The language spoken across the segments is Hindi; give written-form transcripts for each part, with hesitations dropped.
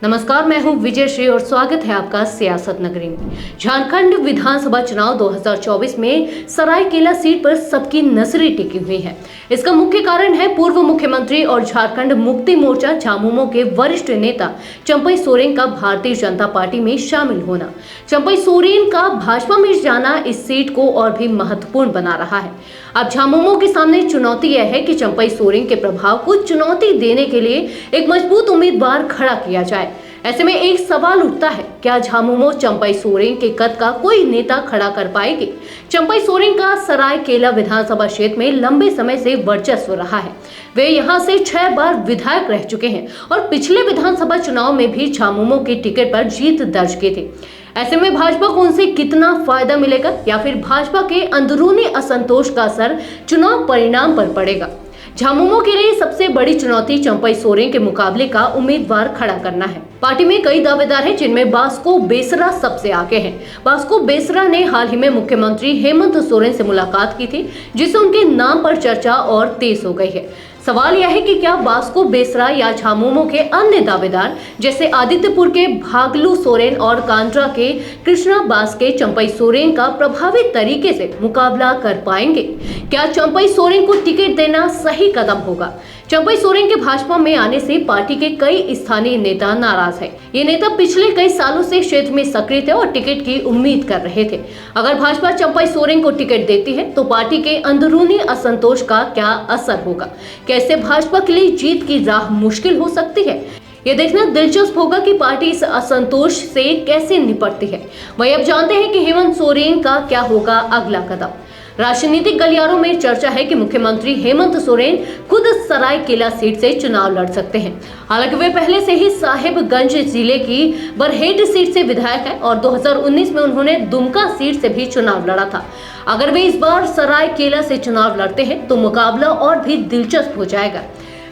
नमस्कार, मैं हूं विजय श्री और स्वागत है आपका सियासत नगरी में। झारखंड विधानसभा चुनाव 2024 में सरायकेला सीट पर सबकी नजरें टिकी हुई है। इसका मुख्य कारण है पूर्व मुख्यमंत्री और झारखंड मुक्ति मोर्चा झामुमो के वरिष्ठ नेता चंपई सोरेन का भारतीय जनता पार्टी में शामिल होना। चंपई सोरेन का भाजपा में जाना इस सीट को और भी महत्वपूर्ण बना रहा है। अब झामुमो के सामने चुनौती यह है कि चंपई सोरेन के प्रभाव को चुनौती देने के लिए एक मजबूत उम्मीदवार खड़ा किया जाए। ऐसे में एक सवाल उठता है, क्या झामुमो चंपई सोरेन के कद का कोई नेता खड़ा कर पाएगी? चंपई सोरेन का सरायकेला विधानसभा क्षेत्र में लंबे समय से वर्चस्व रहा है। वे यहां से 6 बार विधायक रह चुके हैं और पिछले विधानसभा चुनाव में भी झामुमो की टिकट पर जीत दर्ज की थी। ऐसे में भाजपा को उनसे कितना फायदा मिलेगा या फिर भाजपा के अंदरूनी असंतोष का असर चुनाव परिणाम पर पड़ेगा? झामुमो के लिए सबसे बड़ी चुनौती चंपई सोरेन के मुकाबले का उम्मीदवार खड़ा करना है। पार्टी में कई दावेदार हैं, जिनमें बास्को बेसरा सबसे आगे हैं। बास्को बेसरा ने हाल ही में मुख्यमंत्री हेमंत सोरेन से मुलाकात की थी, जिससे उनके नाम पर चर्चा और तेज हो गई है। सवाल यह है कि क्या बास्को बेसरा या झामुमो के अन्य दावेदार जैसे आदित्यपुर के भागलू सोरेन और कांड्रा के कृष्णा बास्के चंपई सोरेन का प्रभावी तरीके से मुकाबला कर पाएंगे? क्या चंपई सोरेन को टिकट देना सही कदम होगा? चंपई सोरेन के भाजपा में आने से पार्टी के कई स्थानीय नेता नाराज हैं। ये नेता पिछले कई सालों से क्षेत्र में सक्रिय थे और टिकट की उम्मीद कर रहे थे। अगर भाजपा चंपई सोरेन को टिकट देती है तो पार्टी के अंदरूनी असंतोष का क्या असर होगा? कैसे भाजपा के लिए जीत की राह मुश्किल हो सकती है? ये देखना दिलचस्प होगा कि पार्टी इस असंतोष से कैसे निपटती है। वही अब जानते हैं कि हेमंत सोरेन का क्या होगा अगला कदम। राजनीतिक गलियारों में चर्चा है कि मुख्यमंत्री हेमंत सोरेन खुद सरायकेला सीट से चुनाव लड़ सकते हैं। हालांकि वे पहले से ही साहिबगंज जिले की बरहेट सीट से विधायक हैं और 2019 में उन्होंने दुमका सीट से भी चुनाव लड़ा था। अगर वे इस बार सरायकेला से चुनाव लड़ते हैं तो मुकाबला और भी दिलचस्प हो जाएगा।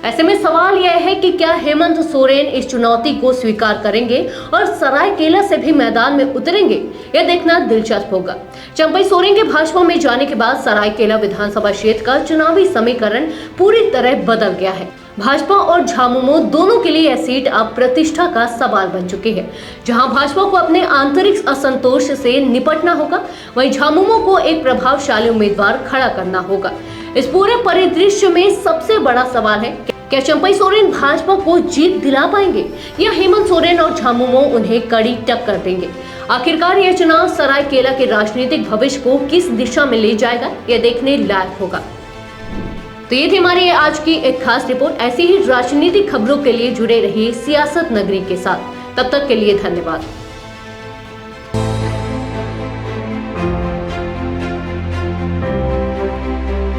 ऐसे में सवाल यह है कि क्या हेमंत सोरेन इस चुनौती को स्वीकार करेंगे और सरायकेला से भी मैदान में उतरेंगे? यह देखना दिलचस्प होगा। चंपई सोरेन के भाजपा में जाने के बाद सरायकेला विधानसभा क्षेत्र का चुनावी समीकरण पूरी तरह बदल गया है। भाजपा और झामुमो दोनों के लिए यह सीट अब प्रतिष्ठा का सवाल बन चुकी है। जहां भाजपा को अपने आंतरिक असंतोष से निपटना होगा, वहीं झामुमो को एक प्रभावशाली उम्मीदवार खड़ा करना होगा। इस पूरे परिदृश्य में सबसे बड़ा सवाल है, क्या चंपई सोरेन भाजपा को जीत दिला पाएंगे या हेमंत सोरेन और झामुमो उन्हें कड़ी टक्कर देंगे? आखिरकार यह चुनाव सरायकेला के राजनीतिक भविष्य को किस दिशा में ले जाएगा, यह देखने लायक होगा। तो ये थी हमारी आज की एक खास रिपोर्ट। ऐसी ही राजनीतिक खबरों के लिए जुड़े रहिए सियासत नगरी के साथ। तब तक के लिए धन्यवाद।